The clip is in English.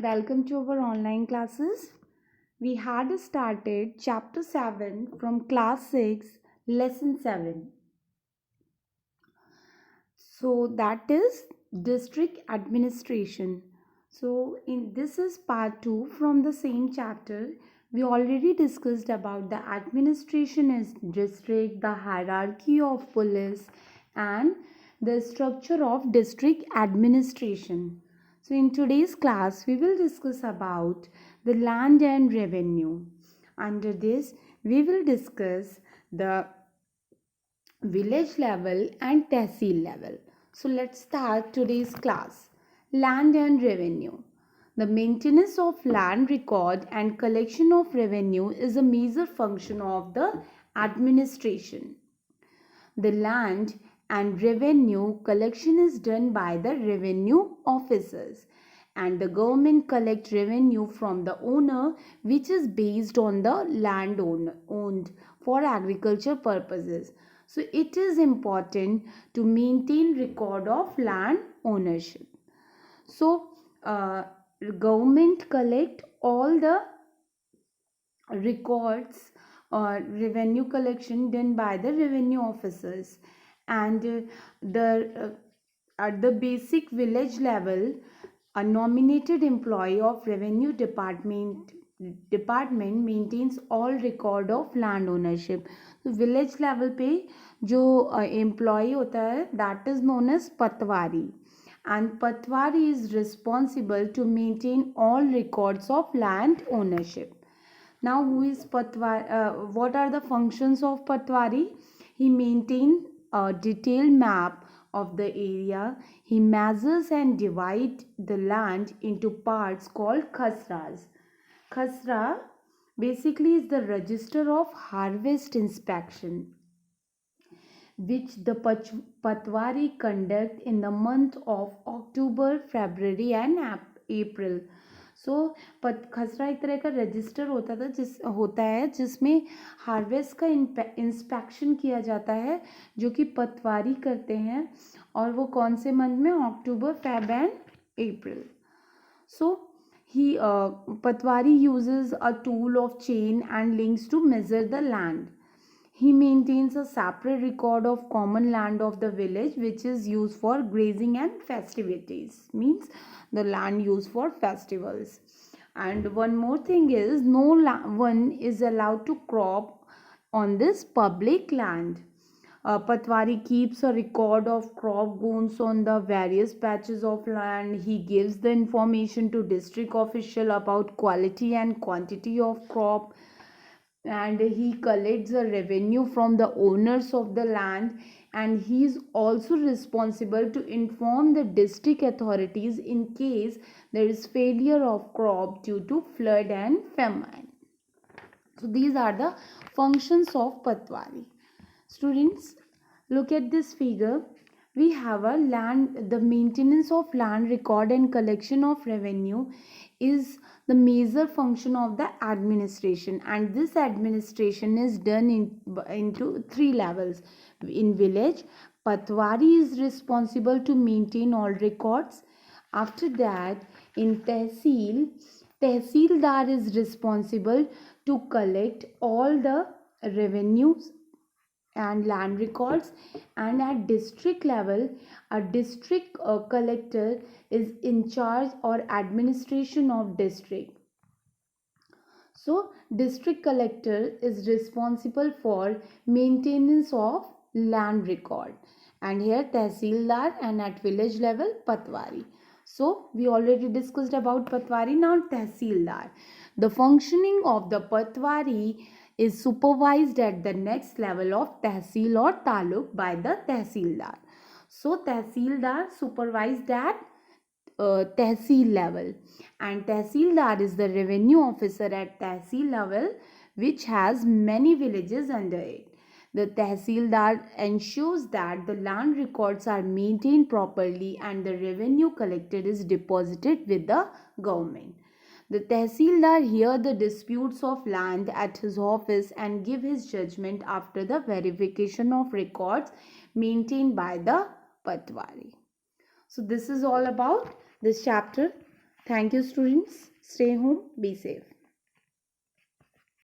Welcome to our online classes. We had started chapter 7 from class 6, lesson 7. So that is district administration. So in this is part 2 from the same chapter. We already discussed about the administration is district, the hierarchy of police and the structure of district administration. So in today's class we will discuss about the land and revenue. Under this we will discuss the village level and tehsil level. So let's start today's class. Land and revenue. The maintenance of land record and collection of revenue is a major function of the administration. The land and revenue collection is done by the revenue officers, and the government collect revenue from the owner, which is based on the land owned for agriculture purposes. So it is important to maintain record of land ownership. So government collect all the records or revenue collection done by the revenue officers, and the at the basic village level, a nominated employee of revenue department maintains all record of land ownership. तो village level पे जो employ होता है that is known as patwari, and patwari is responsible to maintain all records of land ownership. Now, who is patwari? What are the functions of patwari? He maintains a detailed map of the area. He measures and divides the land into parts called khasras. Khasra basically is the register of harvest inspection, which the patwari conduct in the month of October, February and April. सो खसरा एक तरह का register होता है जिसमें harvest का inspection किया जाता है, जो कि पटवारी करते हैं, और वो कौन से मंथ में? October, Feb and April. So he patwari uses a tool of chain and links to measure the land. He maintains a separate record of common land of the village, which is used for grazing and festivities, means the land used for festivals. And one more thing is, no one is allowed to crop on this public land. Patwari keeps a record of crop goons on the various patches of land. He gives the information to district official about quality and quantity of crop, and he collects the revenue from the owners of the land, and he is also responsible to inform the district authorities in case there is failure of crop due to flood and famine. So these are the functions of patwari. Students, look at this figure. We have a land, the maintenance of land record and collection of revenue is the major function of the administration, and this administration is done into three levels. In village, patwari is responsible to maintain all records. After that, in tehsil, tehsildar is responsible to collect all the revenues and land records, and at district level a district collector is in charge or administration of district. So district collector is responsible for maintenance of land record, and here tehsildar, and at village level patwari. So we already discussed about patwari. Now tehsildar, the functioning of the patwari is supervised at the next level of tehsil or taluk by the tehsildar. So tehsildar supervised at tehsil level, and tehsildar is the revenue officer at tehsil level, which has many villages under it. The tehsildar ensures that the land records are maintained properly and the revenue collected is deposited with the government. The tehsildar hear the disputes of land at his office and give his judgment after the verification of records maintained by the patwari. So this is all about this chapter. Thank you, students. Stay home, be safe.